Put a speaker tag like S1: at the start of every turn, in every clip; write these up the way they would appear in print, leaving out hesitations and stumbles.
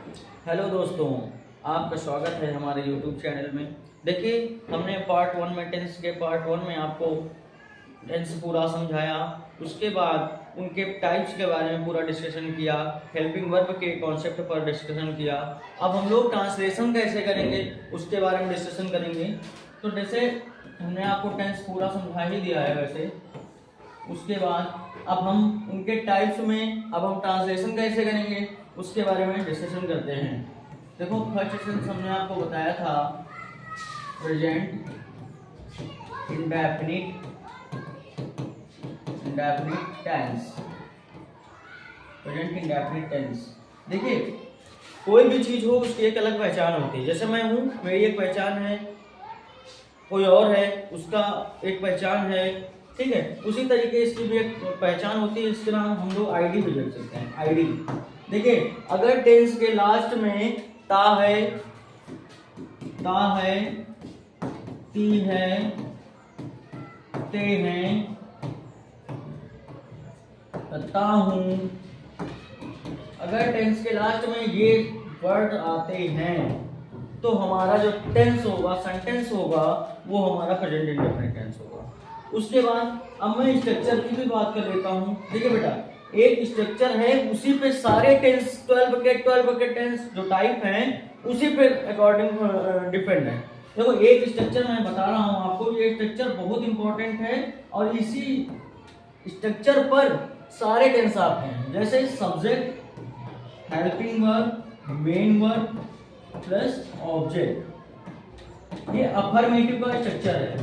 S1: Hello दोस्तों, आपका स्वागत है हमारे यूट्यूब चैनल में। देखिए, हमने पार्ट वन में टेंस के पार्ट वन में आपको टेंस पूरा समझाया। उसके बाद उनके टाइप्स के बारे में पूरा डिस्कशन किया, हेल्पिंग वर्ब के कॉन्सेप्ट पर डिस्कशन किया। अब हम लोग ट्रांसलेशन कैसे करेंगे उसके बारे में डिस्कशन करेंगे। तो जैसे हमने आपको टेंस पूरा समझा ही दिया है वैसे, उसके बाद अब हम उनके टाइप्स में अब हम ट्रांसलेशन कैसे करेंगे उसके बारे में डिस्कशन करते हैं। देखो, फर्स्ट सेंस हमने आपको बताया था present indefinite tense. Present indefinite tense, देखिए कोई भी चीज हो उसकी एक अलग पहचान होती है। जैसे मैं हूँ, मेरी एक पहचान है, कोई और है उसका एक पहचान है, ठीक है। उसी तरीके इसकी भी एक पहचान होती है। इसके नाम हम लोग आईडी भी लिख सकते हैं, आईडी। देखिए, अगर टेंस के लास्ट में ता है, ती है, ते हैं, ता हूं, अगर टेंस के लास्ट में ये वर्ड आते हैं तो हमारा जो टेंस होगा, सेंटेंस होगा, वो हमारा प्रेजेंट इंडेफिनिट टेंस होगा। उसके बाद अब मैं स्ट्रक्चर की भी बात कर लेता हूँ। देखिए बेटा, एक स्ट्रक्चर है, उसी पे सारे टेंस 12 के टेंस जो टाइप हैं उसी पे अकॉर्डिंग डिपेंड है। देखो, एक स्ट्रक्चर मैं बता रहा हूँ आपको, ये स्ट्रक्चर बहुत इंपॉर्टेंट है और इसी स्ट्रक्चर पर सारे टेंस आते हैं। जैसे subject, helping verb, main verb plus object, ये अफर्मेटिव का स्ट्रक्चर है,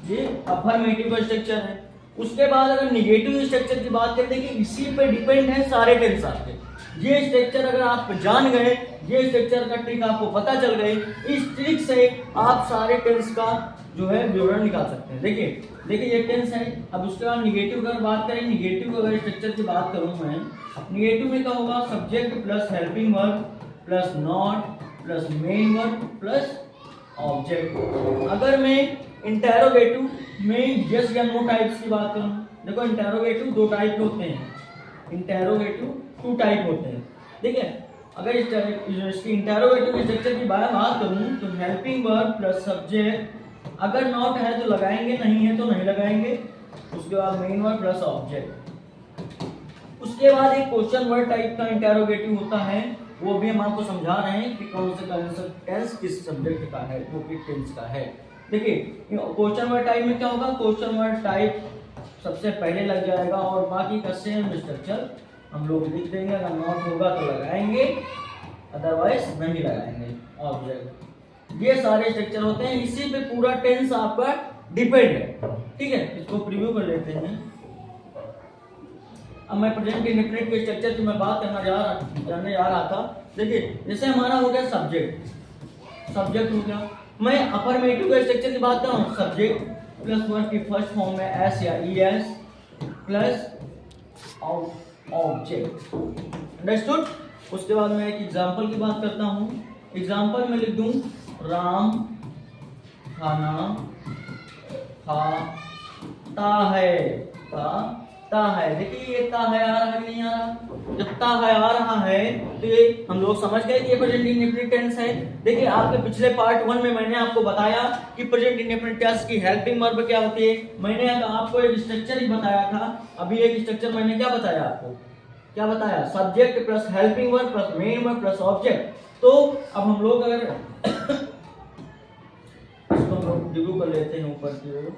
S1: ये अफर्मेटिव का स्ट्रक्चर है। उसके बाद अगर निगेटिव स्ट्रक्चर की बात करें, देखिए इसी पे डिपेंड है सारे टेंस आपके। ये स्ट्रक्चर अगर आप जान गए, ये स्ट्रक्चर का ट्रिक आपको पता चल गई, इस ट्रिक से आप सारे टेंस का जो है विवरण निकाल सकते हैं। देखिए ये टेंस है। अब उसके बाद निगेटिव की बात करें, निगेटिव अगर स्ट्रक्चर की बात करूं मैं, निगेटिव में क्या होगा? Subject plus helping verb plus not plus main verb plus object. अगर मैं इंटेरोगेटिव में यस या नो टाइप्स की बात करूं, देखो इंटेरोगेटिव दो टाइप के होते हैं, इंटेरोगेटिव टू टाइप होते हैं। ठीक है, अगर इसकी इंटेरोगेटिव स्ट्रक्चर की बात करूं तो हेल्पिंग वर्ब प्लस सब्जेक्ट, अगर नॉट है तो लगाएंगे, नहीं है तो नहीं लगाएंगे। उसके बाद मेन वर्ब प्लस ऑब्जेक्ट। उसके बाद एक क्वेश्चन वर्ड टाइप का इंटेरोगेटिव होता है, वो भी हम आपको समझा रहे हैं कि कौन से टेंस किस सब्जेक्ट का है, वो किस टेंस का है। देखिए, क्वेश्चन वर्ड टाइप में क्या होगा? क्वेश्चन वर्ड टाइप सबसे पहले लग जाएगा और बाकी का सेम स्ट्रक्चर हम लोग लिख देंगे। अगर नॉट होगा तो लगाएंगे, अदरवाइज नहीं लगाएंगे ऑब्जेक्ट। ये सारे स्ट्रक्चर होते हैं, इसी पे पूरा टेंस आपका डिपेंड है। ठीक है, इसको प्रीव्यू कर लेते हैं। अब मैं प्रेजेंट इंडेफिनिट के स्ट्रक्चर की मैं बात जानने जा रहा था। देखिए, जैसे हमारा हो गया सब्जेक्ट हो गया। मैं अफर्मेटिव के स्ट्रक्चर की बात कर रहा हूँ, सब्जेक्ट प्लस वर्ब की फर्स्ट फॉर्म में एस या E S plus object. Understood? उसके बाद मैं एक एग्जांपल की बात करता हूँ। एग्जांपल में लिख दूं राम खाना खाता है। देखिए, ये ता है आ रहा है नहीं आ रहा? जब ता है आ रहा है तो ये हम लोग समझ गए कि ये प्रेजेंट इंडेफिनिट टेंस है। देखिए, आपके पिछले पार्ट वन में मैंने आपको बताया कि प्रेजेंट इंडेफिनिट टेंस की हेल्पिंग वर्ब क्या होती है। मैंने आपको एक स्ट्रक्चर ही बताया था। अभी एक स्ट्रक्चर मैंने क्या बताया आपको? क्या बताया? Subject plus helping verb plus main verb plus object. तो अब हम लोग अगर इसको हम रिव्यू कर लेते हैं ऊपर की ओर।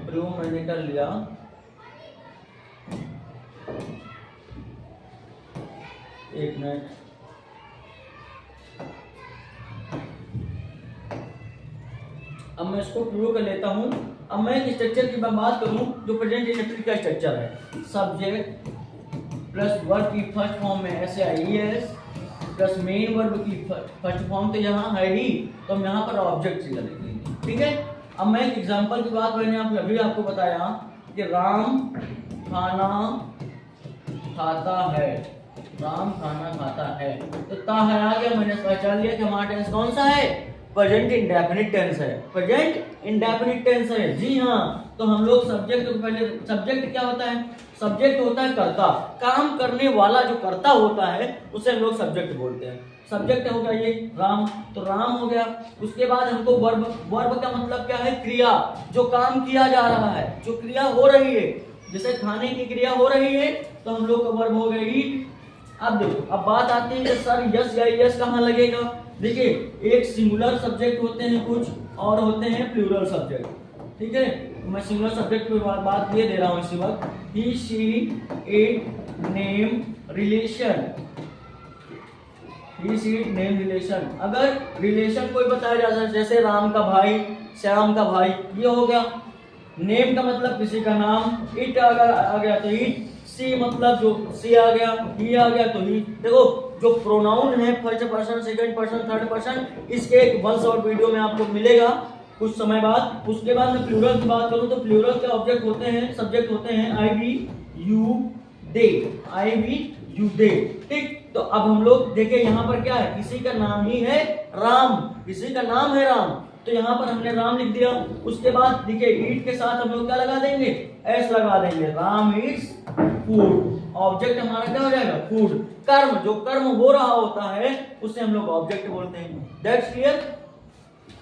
S1: रिव्यू मैंने कर लिया। एक मिनट, अब मैं इसको प्रूव कर लेता हूं। अब मैं एक स्ट्रक्चर की बात करूं जो प्रेजेंट इंडेफिनिट का स्ट्रक्चर है। सब्जेक्ट प्लस वर्ब की फर्स्ट फॉर्म में एस या E S plus main verb की फर्स्ट फॉर्म तो यहाँ है ही, तो हम यहाँ पर ऑब्जेक्ट से करेंगे। ठीक है, अब मैं एक एग्जांपल की बात मैंने अभी आपको बताया कि राम खाना खाता है। राम खाना खाता है, तो ता है आ गया। मैंने पहचान लिया कि हमारा टेंस कौन सा है? प्रेजेंट इंडेफिनिट टेंस है। प्रेजेंट इंडेफिनिट टेंस है। जी हाँ, तो हम लोग सब्जेक्ट को पहले, सब्जेक्ट क्या होता है? सब्जेक्ट होता है कर्ता, काम करने वाला जो कर्ता होता है उसे हम लोग सब्जेक्ट बोलते हैं। सब्जेक्ट हो गया ये राम, तो राम हो गया। उसके बाद हमको वर्ब, वर्ब का मतलब क्या है? क्रिया, जो काम किया जा रहा है, जो क्रिया हो रही है, जैसे खाने की क्रिया हो रही है तो हम लोग का वर्ब हो गया ईट। अब देखो, अब बात आती है कि सर यस या यस कहाँ लगेगा? देखिए, एक सिंगुलर सब्जेक्ट होते हैं कुछ और होते हैं प्लूरल सब्जेक्ट, ठीक है। मैं सिंगुलर सब्जेक्ट की बात ये दे रहा हूँ इसी वक्त, he she it name relation, he she it name relation. अगर रिलेशन कोई बताया जाता है, जैसे राम का भाई, श्याम का भाई, ये हो गया। नेम का मतलब किसी का नाम, इट अगर आ गया तो इट, सी मतलब जो सी आ गया, ही आ गया तो ही। देखो, जो प्रोनाउन है first person, second person, third person, इसके एक वन शॉट वीडियो में आपको मिलेगा कुछ समय बाद। उसके बाद में प्लूरल की बात करूं तो प्लूरल के ऑब्जेक्ट होते हैं, सब्जेक्ट होते हैं I we you they, I we you they, ठीक। तो अब हम लोग देखिए यहाँ पर क्या है, किसी का नाम ही है राम, किसी का नाम है राम, तो यहाँ पर हमने राम लिख दिया। उसके बाद देखिए ईट के साथ हम लोग क्या लगा देंगे? एस लगा देंगे, राम ईट्स फूड। ऑब्जेक्ट हमारा क्या हो जाएगा? फूड। कर्म, जो कर्म हो रहा होता है उसे हम लोग ऑब्जेक्ट बोलते हैं। That's clear?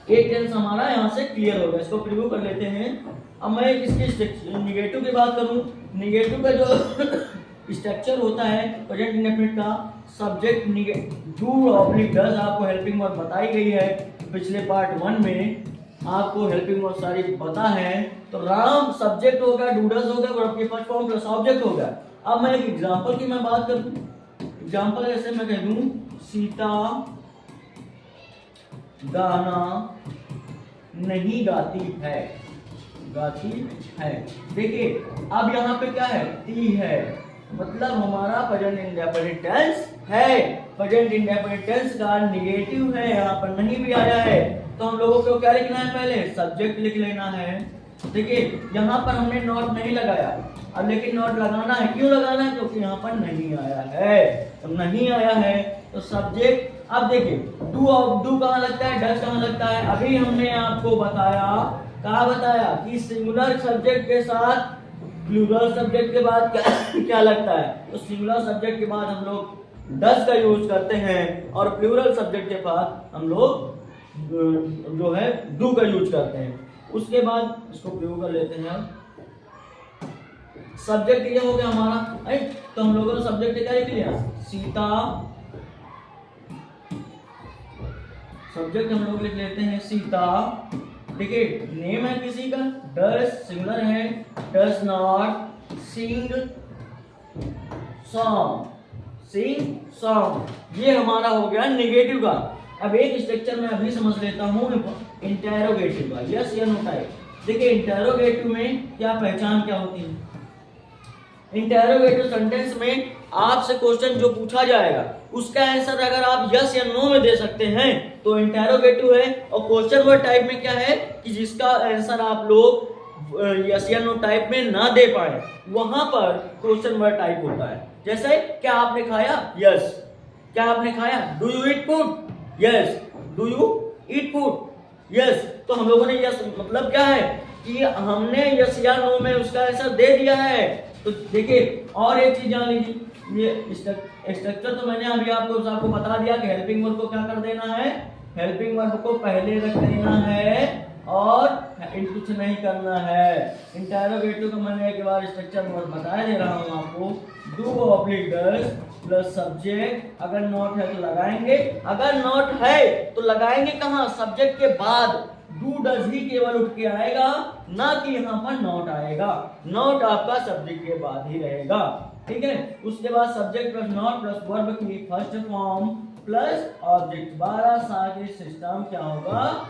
S1: एक टेंस हमारा यहाँ से क्लियर हो गया, इसको प्रीव्यू कर लेते हैं। अब मैं इसकी निगेटिव की बात करूं, निगेटिव का जो स्ट्रक्चर होता है प्रेजेंट इंडेफिनिट का, सब्जेक्ट डू ऑब्लिक डज, आपको हेल्पिंग वर्ब बताई गई है पिछले पार्ट 1 में, आपको हेल्पिंग वर्ब सारी पता है। तो राम सब्जेक्ट हो गया, डू डज हो गया, वर्ब की फर्स्ट फॉर्म प्लस ऑब्जेक्ट हो गया। अब मैं एक एग्जांपल की मैं बात कर दूं, एग्जांपल ऐसे मैं कह दूं, सीता गाना नहीं गाती है, गाती है। देखिए अब यहाँ पे क्या है? ती है, मतलब हमारा प्रेजेंट इंडेफिनिट टेंस है। प्रेजेंट इंडेफिनिट टेंस का निगेटिव है, यहाँ पर नहीं भी आया है, तो हम लोगों को क्या लिखना है? पहले सब्जेक्ट लिख लेना है। देखिए यहाँ पर हमने नॉट नहीं लगाया, अब लेकिन नॉट लगाना है। क्यों लगाना है? क्योंकि यहाँ पर नहीं आया है, तो नहीं आया है तो सब्जेक्ट। अब देखिए डू कहाँ लगता है, डज कहाँ लगता है? अभी हमने आपको बताया, कहा बताया कि सिंगुलर सब्जेक्ट के साथ प्लूरल सब्जेक्ट के बाद क्या लगता है? तो सिंगुलर सब्जेक्ट के बाद हम लोग डज का यूज करते हैं और प्लूरल सब्जेक्ट के बाद हम लोग जो है डू का यूज करते हैं। उसके बाद इसको प्रूव कर लेते हैं। सब्जेक्ट ये हो गया हमारा, राइट। तो हम लोगों ने सब्जेक्ट क्या लिख लिया? सीता, सब्जेक्ट हम लोग लिख लेते हैं सीता, ठीक है। नेम है किसी का, डज सिंगुलर है, does not sing song, sing song, ये हमारा हो गया नेगेटिव का। अब एक स्ट्रक्चर में अभी समझ लेता हूं इंटेरोगेटिव का, यस या नो टाइप। देखिए इंटेरोगेटिव में क्या पहचान क्या होती है? इंटेरोगेटिव सेंटेंस में आपसे क्वेश्चन जो पूछा जाएगा उसका आंसर अगर आप यस या नो में दे सकते हैं तो इंटेरोगेटिव है। और क्वेश्चन वर्ड टाइप में क्या है कि जिसका आंसर आप लोग यस या नो टाइप में ना दे पाए, वहां पर क्वेश्चन वर्ड टाइप होता है। जैसे क्या आपने खाया? यस। क्या आपने खाया? Do you eat food? Yes. Do you eat food? Yes. तो हम लोगों ने यस मतलब क्या है कि हमने यस या नो में उसका आंसर दे दिया है। तो देखिए और एक चीज जान लीजिए, ये स्ट्रक्चर तो मैंने अभी आपको बता दिया कि हेल्पिंग वर्ब को क्या कर देना है, हेल्पिंग वर्ब को पहले रख देना है और कुछ नहीं करना है। इंटेरोगेटिव का मैंने एक बार स्ट्रक्चर बता दे रहा हूँ आपको, do oblique does plus subject, अगर नॉट है तो लगाएंगे, अगर नॉट है तो लगाएंगे कहाँ? सब्जेक्ट के बाद। डू डज ही केवल उठ के आएगा, ना कि यहाँ पर नॉट आएगा। नॉट आपका सब्जेक्ट के बाद ही रहेगा, ठीक है। उसके बाद subject plus not plus verb की फर्स्ट फॉर्म प्लस ऑब्जेक्ट, 12 साल के सिस्टम क्या होगा?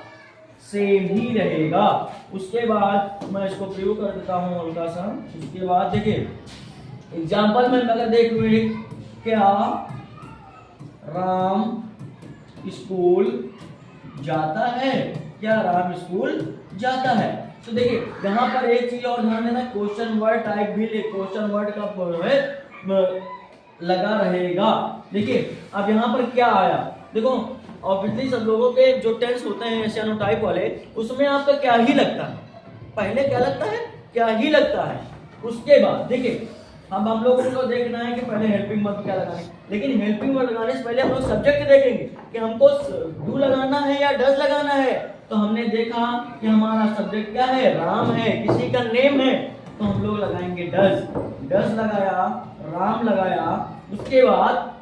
S1: सेम ही रहेगा। उसके बाद मैं इसको प्रूव कर देता हूँ हल्का सा। उसके बाद देखिए एग्जाम्पल में अगर देख लो, क्या राम स्कूल जाता है? क्या राम स्कूल जाता है? तो देखिए यहाँ पर एक चीज और ध्यान देना, क्वेश्चन वर्ड टाइप भी क्वेश्चन वर्ड का लगा रहेगा। देखिए अब यहाँ पर क्या आया, देखो ऑब्वियसली सब लोगों के जो टेंस होते हैं एशियानो टाइप वाले, उसमें आपका क्या ही लगता है? पहले क्या लगता है? क्या ही लगता है। उसके बाद देखिए हम लोगों को देखना है कि पहले हेल्पिंग वर्ब क्या लगाना है, लेकिन हेल्पिंग वर्ब लगाने से पहले हम लोग सब्जेक्ट देखेंगे कि हमको डू लगाना है या डज लगाना है। तो हमने देखा कि हमारा सब्जेक्ट क्या है, राम है, किसी का नेम है, तो हम लोग लगाएंगे डज। डज लगाया, राम लगाया। उसके बाद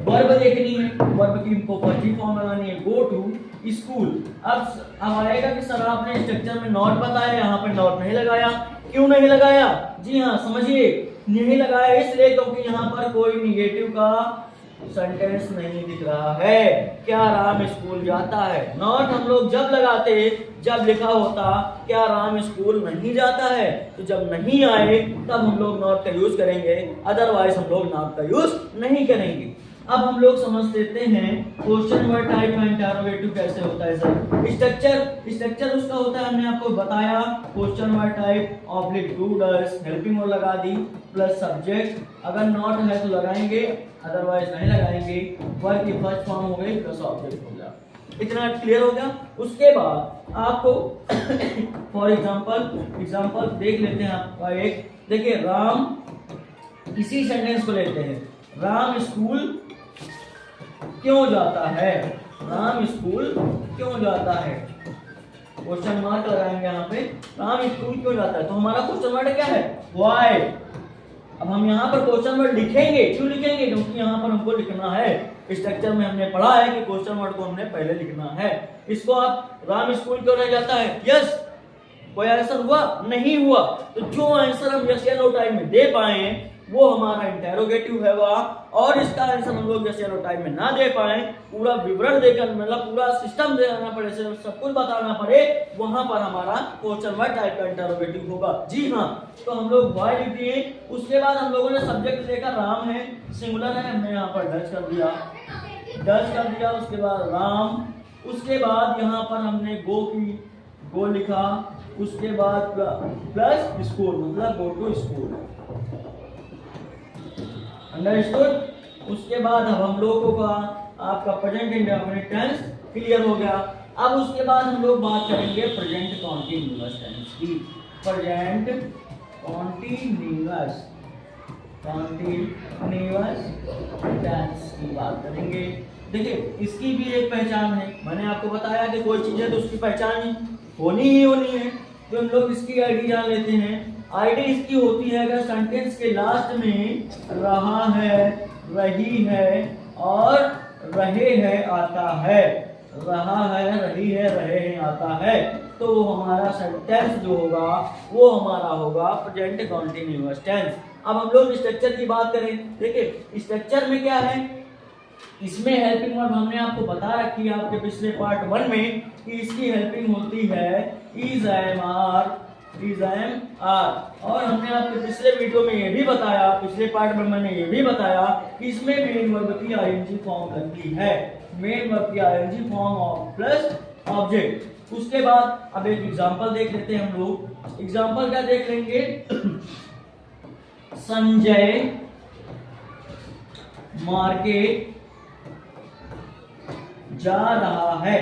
S1: वर्ब देखनी है, वर्ब की हमको फर्स्ट फॉर्म लगानी है, गो टू स्कूल। अब आएगा कि सर आपने स्ट्रक्चर में नॉट बताया, यहाँ पे नॉट नहीं लगाया, क्यों नहीं लगाया? जी हाँ, समझिए, नहीं लगाया इसलिए क्योंकि यहाँ पर कोई निगेटिव का सेंटेंस नहीं दिख रहा है। क्या राम स्कूल जाता है, नॉट हम लोग जब लगाते जब लिखा होता क्या राम स्कूल नहीं जाता है, तो जब नहीं आए तब हम लोग नॉट का यूज करेंगे, अदरवाइज हम लोग नॉट का यूज नहीं करेंगे। अब हम लोग समझ लेते हैं क्वेश्चन वर्ड टाइप का इंटरोगेटिव कैसे होता है। सर स्ट्रक्चर उसका होता है, हमने आपको बताया, question word type oblique do does, helping verb लगा दी प्लस सब्जेक्ट, अगर नॉट है तो लगाएंगे, अदरवाइज नहीं लगाएंगे। वर्ब की फर्स्ट फॉर्म हो गई प्लस ऑब्जेक्ट हो गया। इतना क्लियर हो गया। उसके बाद आपको फॉर एग्जांपल देख लेते हैं आपका एक, देखिए राम, इसी सेंटेंस को लेते हैं, राम स्कूल क्यों जाता है, राम स्कूल क्यों जाता है, क्वेश्चन मार्क लगाएंगे यहाँ पे, राम स्कूल क्यों जाता है, तो हमारा क्वेश्चन वर्ड क्या है, व्हाई। अब हम यहाँ पर क्वेश्चन वर्ड लिखेंगे, क्यों लिखेंगे, क्योंकि यहाँ पर हमको लिखना है, स्ट्रक्चर में हमने पढ़ा है कि क्वेश्चन वर्ड को हमने पहले लिखना है। इसको आप राम स्कूल क्यों नहीं जाता है, यस, कोई आंसर हुआ, नहीं हुआ, तो जो आंसर हम यस या नो टाइम में दे पाए वो हमारा इंटेरोगेटिव है, और इसका आंसर हम लोग यस या नो टाइम में ना दे पाए, पूरा विवरण देकर, मतलब पूरा सिस्टम देना पड़े, सब कुछ बताना पड़े, वहां पर हमारा क्वेश्चन वर्ड टाइप का इंटेरोगेटिव होगा। जी हाँ, तो हम लोग व्हाई लिख दिए। उसके बाद हम लोगों ने सब्जेक्ट देखा, राम है, सिंगुलर है, हमने यहाँ पर डज कर दिया, उसके बाद राम, उसके बाद यहाँ पर हमने गो लिखा, उसके बाद प्लस स्कूल, मतलब गो टू स्कूल, अंडरस्टूड। उसके बाद अब हम लोगों का आपका प्रेजेंट इंडेफिनिट टेंस क्लियर हो गया। अब उसके बाद हम लोग बात करेंगे प्रेजेंट कॉन्टिन्यूअस टेंस की, प्रेजेंट कॉन्टिन्यूअस टेंस की बात करेंगे। देखिए इसकी भी एक पहचान है, मैंने आपको बताया कि कोई चीज है तो उसकी पहचान होनी ही होनी है, तो हम लोग इसकी आईडी जान लेते हैं। आईडी इसकी होती है अगर सेंटेंस के लास्ट में रहा है, रही है और रहे हैं आता है, रहा है, रही है, रहे हैं आता है, तो वो हमारा सेंटेंस जो होगा वो हमारा होगा प्रेजेंट कॉन्टिन्यूअस टेंस। अब हम लोग स्ट्रक्चर की बात करें, देखिए स्ट्रक्चर में क्या है, इसमें हेल्पिंग वर्ब हमने आपको बता रखी है आपके पिछले पार्ट 1 में कि इसकी हेल्पिंग होती है इज, एम, आर, और हमने आपके पिछले वीडियो में ये भी बताया, पिछले पार्ट में मैंने ये भी बताया कि इसमें मेन वर्ब की आईएनजी फॉर्म लगती है, मेन वर्ब की आईएनजी फॉर्म प्लस ऑब्जेक्ट। उसके बाद अब एक एग्जांपल देख लेते हैं हम लोग। एग्जांपल क्या देख लेंगे, संजय मार्केट जा रहा है,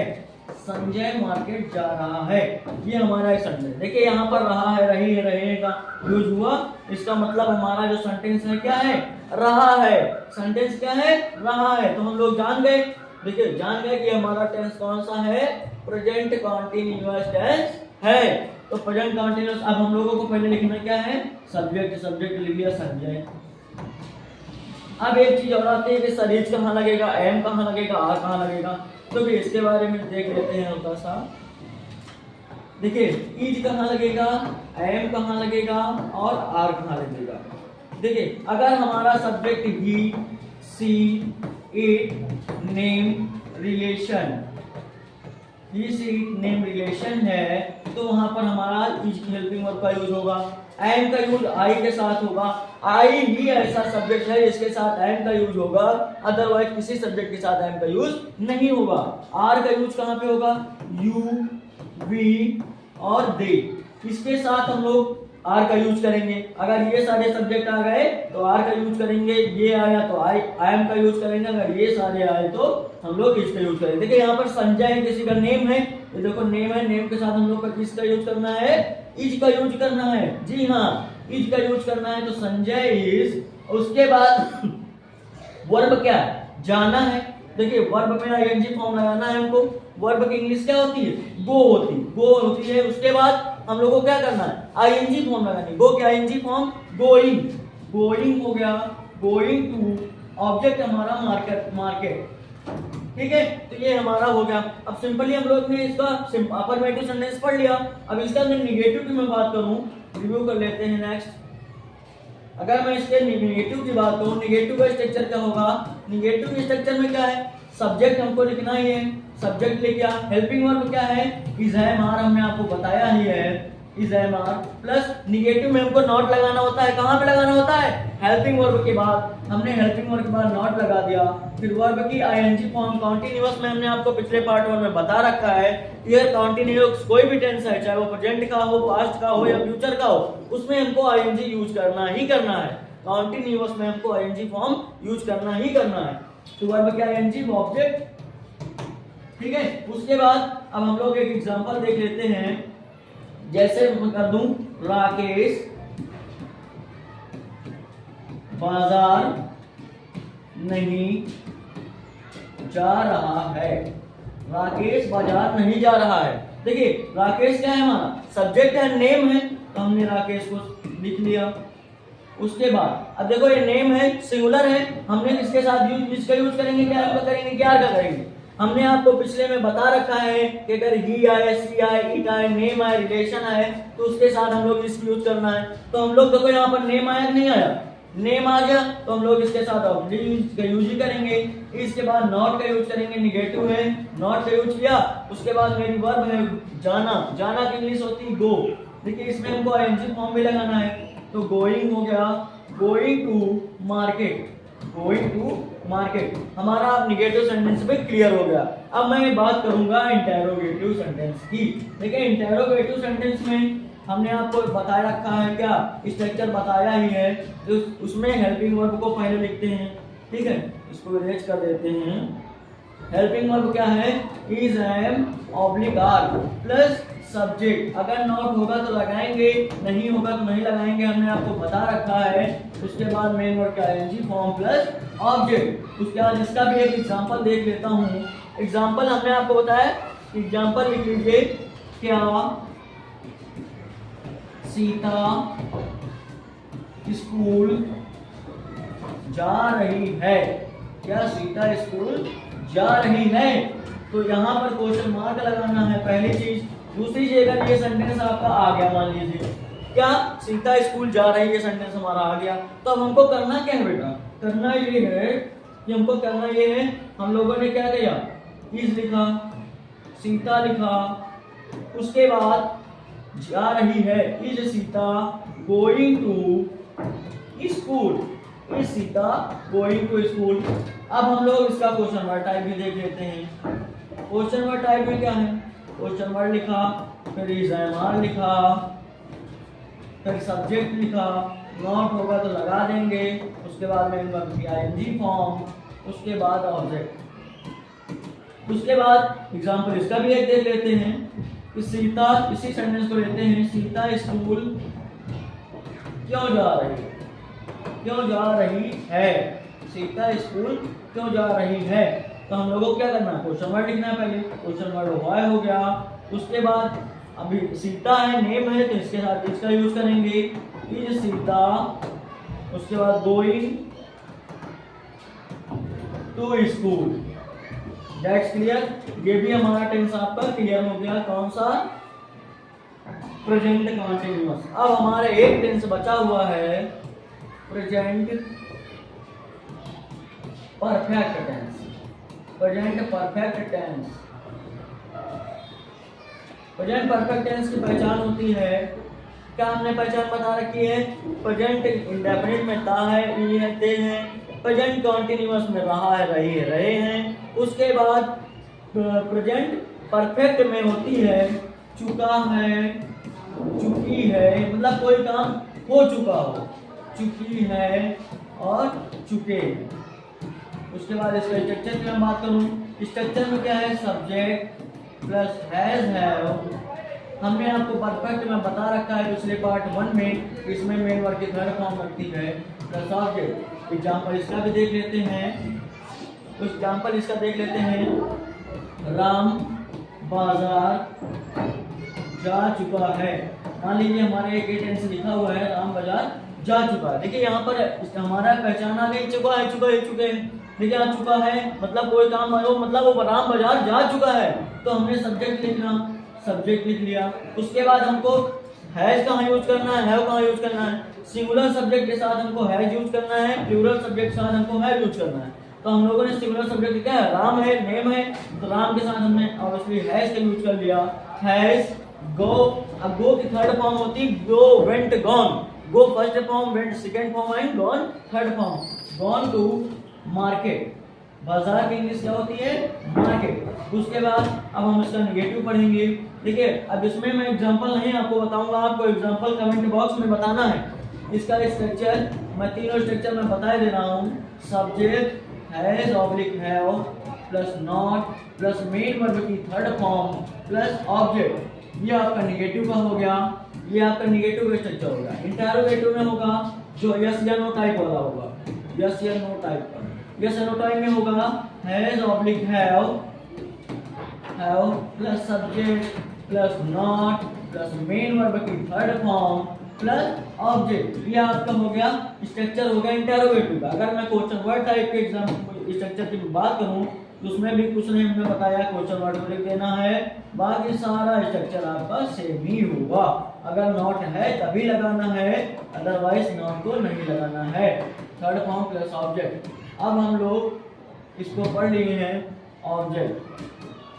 S1: संजय मार्केट जा रहा है, ये हमारा एक सेंटेंस। देखिए यहाँ पर रहा है, रही है, रहे का यूज हुआ, इसका मतलब हमारा जो सेंटेंस है क्या है, रहा है, सेंटेंस क्या है, रहा है। तो हम लोग जान गए, देखिए जान गए कि हमारा टेंस कौन सा है, प्रेजेंट कॉन्टिन्यूअस टेंस है। तो प्रेजेंट कॉन्टिन्यूअस, अब हम लोगों को पहले लिखना क्या है, सब्जेक्ट लिख लिया संजय। अब एक चीज और आती है कि सर इज कहाँ लगेगा, एम कहाँ लगेगा, आर कहाँ लगेगा, तो भी इसके बारे में देख लेते हैं हल्का सा। देखिए इज कहाँ लगेगा, एम कहाँ लगेगा और आर कहाँ लगेगा। देखिए अगर हमारा subject he, she, it, name, relation, he, she, it, name, relation है, तो वहां पर हमारा इज की हेल्पिंग वर्ब का यूज होगा। एम का यूज आई के साथ होगा, आई ही ऐसा सब्जेक्ट है इसके साथ एम का यूज होगा, अदरवाइज किसी सब्जेक्ट के साथ एम का यूज नहीं होगा। आर का यूज कहाँ पे होगा, यू, वी और दे, इसके साथ हम लोग आर का यूज करेंगे। अगर ये सारे सब्जेक्ट आ गए तो आर का यूज करेंगे, ये आया तो आई एम का यूज करेंगे, अगर ये सारे आए तो हम लोग इसका यूज करेंगे। देखिए यहाँ पर संजय किसी का नेम है, ये देखो नेम है, नेम के साथ हम लोग का किसका यूज करना है, इज का यूज करना है। जी हाँ, इज का यूज करना है। तो संजय इज, उसके बाद वर्ब क्या है, जाना है। देखिए वर्ब में आईएनजी फॉर्म लगाना है हमको। वर्ब की इंग्लिश क्या होती है, गो होती है, गो होती है। उसके बाद हम लोगों को क्या करना है, आईएनजी फॉर्म लगानी है। गो क्या आईएनजी फॉर्म, गोइंग, गोइंग हो गया, गोइंग टू, ऑब्जेक्ट हमारा मार्केट, मार्केट, ठीक है। तो ये हमारा हो गया। अब सिंपली हम लोग ने इसका अफर्मेटिव सेंटेंस पढ़ लिया। अब इसका मैं निगेटिव की मैं बात करूं, रिव्यू कर लेते हैं। नेक्स्ट, अगर मैं इसके निगेटिव की बात करूं, निगेटिव का स्ट्रक्चर क्या होगा, निगेटिव के स्ट्रक्चर में क्या है, सब्जेक्ट हमको लिखना ही है, सब्जेक्ट लिख गया। हेल्पिंग वर्ब क्या है, इज एम आर, हमने आपको बताया ही है, is am are plus negative में हमको नॉट लगाना होता है। कहां पे लगाना होता है, हेल्पिंग वर्ब के बाद। हमने हेल्पिंग वर्ब के बाद नॉट लगा दिया। फिर वर्ब की आईएनजी फॉर्म कॉन्टिन्यूअस में हमने आपको पिछले पार्ट 1 में बता रखा है। ये कॉन्टिन्यूअस कोई भी टेंस है, चाहे वो प्रेजेंट का हो, पास्ट का हो या फ्यूचर का हो, उसमें हमको आईएनजी यूज करना ही करना है। कॉन्टिन्यूअस में हमको आईएनजी फॉर्म यूज करना ही करना है। तो वर्ब की आईएनजी ऑब्जेक्ट, ठीक है। उसके बाद अब हम लोग एक एग्जांपल देख लेते हैं। जैसे मैं कर दूं, राकेश बाजार नहीं जा रहा है, राकेश बाजार नहीं जा रहा है। देखिए राकेश क्या है, हमारा सब्जेक्ट है, नेम है, तो हमने राकेश को लिख लिया। उसके बाद अब देखो ये नेम है, सिंगुलर है, हमने इसके साथ यूज, इसका यूज करेंगे, क्या करेंगे, क्या करेंगे। हमने आपको पिछले में बता रखा है कि अगर ही आए, सी आए, इट आए, नेम आए, रिलेशन आए, तो उसके साथ हम लोग इसका यूज करना है। तो हम लोग देखो यहाँ पर नेम आया नहीं आया, नेम आ गया, तो हम लोग इसके साथ ऑब्जेक्ट का यूज ही करेंगे। इसके बाद नॉट का यूज करेंगे, निगेटिव है, नॉट का यूज किया। उसके बाद मेरी वर्ब है जाना, जाना की इंग्लिश होती है गो। देखिए इसमें हमको आईएनजी फॉर्म भी लगाना है, तो गोइंग हो गया, going to market, going to market. हमारा निगेटिव सेंटेंस पे क्लियर हो गया। अब मैं बात करूंगा इंटेरोगेटिव सेंटेंस की। देखिए इंटेरोगेटिव सेंटेंस में हमने आपको बताया रखा है, क्या स्ट्रक्चर बताया ही है। तो उसमें हेल्पिंग वर्ब को पहले लिखते हैं, ठीक है, इसको इरेज कर देते हैं। हेल्पिंग वर्ब क्या है, is, am, oblique are plus subject. अगर नॉट होगा तो लगाएंगे, नहीं होगा तो नहीं लगाएंगे, हमने आपको बता रखा है। उसके बाद मेन वर्ब का आईएनजी फॉर्म प्लस ऑब्जेक्ट। उसके बाद इसका भी एक एग्जांपल देख लेता हूँ। एग्जांपल हमने आपको बताया, एग्जांपल लिख लीजिए, क्या सीता स्कूल जा रही है, क्या सीता स्कूल जा रही है। तो यहाँ पर क्वेश्चन मार्क लगाना है, पहली चीज। दूसरी चीज, अगर ये सेंटेंस आपका आ गया, मान लीजिए क्या सीता स्कूल जा रही है, ये सेंटेंस हमारा आ गया, तो अब हमको करना क्या है बेटा, करना ये है कि हमको करना ये है, हम लोगों ने क्या किया, इज लिखा, सीता लिखा, उसके बाद जा रही है, is Sita going to school, is Sita going to school. अब हम लोग इसका क्वेश्चन वर्ड टाइप भी देख लेते हैं। क्वेश्चन वर्ड टाइप में क्या है, क्वेश्चन वर्ड लिखा, फिर इज एम आर लिखा, फिर सब्जेक्ट लिखा, नॉट होगा तो लगा देंगे, उसके बाद में आईएनजी फॉर्म, उसके बाद ऑब्जेक्ट। उसके बाद एग्जांपल इसका भी एक देख लेते हैं कि सीता, इसी सेंटेंस को लेते हैं, सीता स्कूल क्यों जा रही है, क्यों जा रही है, सीता स्कूल क्यों जा रही है। तो हम लोगों को क्या करना है, क्वेश्चन वर्ड लिखना है पहले, क्वेश्चन वर्ड व्हाई हो गया। उसके बाद अभी सीता है, नेम है, तो इसके साथ इसका यूज करेंगे, इज सीता, उसके बाद going to school. That's clear. ये भी हमारा टेंस आपका क्लियर हो गया, कौन सा, प्रेजेंट कंटीन्यूअस। अब हमारा एक टेंस बचा हुआ है, present perfect tense, present perfect tense. Present perfect tense की पहचान होती है, क्या हमने पहचान बता रखी है, प्रेजेंट इंडेफिनिट में ता है, ई है, ते है, प्रेजेंट कंटीन्यूअस में रहा है, रही है, रहे हैं। उसके बाद प्रेजेंट परफेक्ट में होती है चुका है, चुकी है, मतलब कोई काम हो चुका हो, चुकी है और चुके। उसके बाद इसका स्ट्रक्चर की मैं बात करूं, स्ट्रक्चर में क्या है, सब्जेक्ट प्लस हैज हैव। हमने आपको परफेक्ट में बता रखा है पिछले पार्ट 1 में, इसमें मेन वर्ब की थर्ड फॉर्म लगती है प्लस ऑब्जेक्ट। एग्जाम्पल इसका भी देख लेते हैं, एग्जाम्पल इसका देख लेते हैं। राम बाजार जा चुका है। मान लीजिए हमारे एक टेंस लिखा हुआ है राम बाजार जा चुका है। देखिए यहाँ पर हमारा पहचान आ गई, चुका है, चुके हैं। देखिए आ चुका है मतलब कोई काम आयो, मतलब वो राम बाजार जा चुका है, तो हमने सब्जेक्ट लिखना, सब्जेक्ट लिख लिया। उसके बाद हमको हैज कहाँ यूज करना है, हैव कहाँ यूज करना है। सिंगुलर सब्जेक्ट के साथ हमको हैज यूज करना है, प्लूरल सब्जेक्ट के साथ हमको हैव यूज करना है। तो हम लोगों ने सिंगुलर सब्जेक्ट लिखा है, राम है, नेम है, तो राम के साथ हमने ऑब्वियसली हैज का यूज कर लिया। हैज गो, अब गो की थर्ड फॉर्म होती है go, went, gone. Go first form, went second form and gone third form. Gone to market, बाजार की इंग्लिश क्या होती है, मार्केट। उसके बाद अब हम इसका नेगेटिव पढ़ेंगे। देखिए अब इसमें मैं एग्जांपल नहीं आपको बताऊंगा, आपको एग्जांपल कमेंट बॉक्स में बताना है। इसका स्ट्रक्चर मैं तीनों स्ट्रक्चर में बता दे रहा हूँ। Subject has oblique have plus not plus main verb की थर्ड फॉर्म प्लस ऑब्जेक्ट। ये आपका नेगेटिव का हो गया, ये आपका नेगेटिव स्ट्रक्चर होगा। इंटरोगेटिव में होगा जो यस या नो टाइप वाला होगा, यस या नो टाइप का। यस या नो टाइप में होगा has oblique have plus subject plus not plus main verb की थर्ड फॉर्म प्लस ऑब्जेक्ट। ये आपका हो गया स्ट्रक्चर, हो गया इंटरोगेटिव का। अगर मैं क्वेश्चन वर्ड टाइप के एग्जाम स्ट्रक्चर की बात करूं तो उसमें भी कुछ नहीं हमने बताया, क्वेश्चन वर्ड को लिख देना है, बाकी सारा स्ट्रक्चर आपका सेम ही होगा। अगर नॉट है तभी लगाना है, अदरवाइज नॉट को नहीं लगाना है। Third form plus object. अब हम लोग इसको पढ़ लिए हैं ऑब्जेक्ट।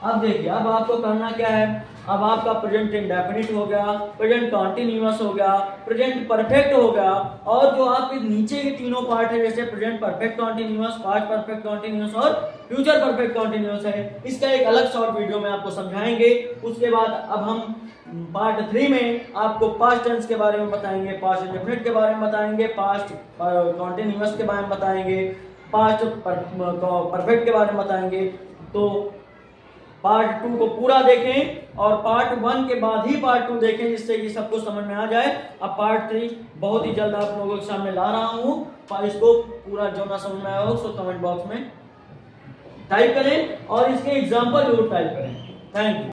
S1: अब देखिए अब आपको करना क्या है, अब आपका प्रेजेंट इंडेफिनिट हो गया, प्रेजेंट कॉन्टिन्यूअस हो गया, प्रेजेंट परफेक्ट हो गया, और जो आपके नीचे के तीनों पार्ट है जैसे present perfect continuous, past perfect continuous और फ्यूचर परफेक्ट कॉन्टिन्यूअस है। इसका एक अलग शॉर्ट वीडियो में आपको समझाएंगे। उसके बाद अब हम पार्ट 3 में आपको पास्ट टेंस के बारे में बताएंगे, पास्ट इंडेफिनिट के बारे में बताएंगे, पास्ट कॉन्टिन्यूअस के बारे में बताएंगे, पास्ट परफेक्ट के बारे में बताएंगे। तो पार्ट 2 को पूरा देखें और पार्ट 1 के बाद ही पार्ट 2 देखें, जिससे कि सब कुछ समझ में आ जाए। अब पार्ट 3 बहुत ही जल्द आप लोगों के सामने ला रहा हूँ। इसको पूरा जो ना समझ में आया हो उसको कमेंट बॉक्स में टाइप करें और इसके एग्जाम्पल जरूर टाइप करें। Thank you.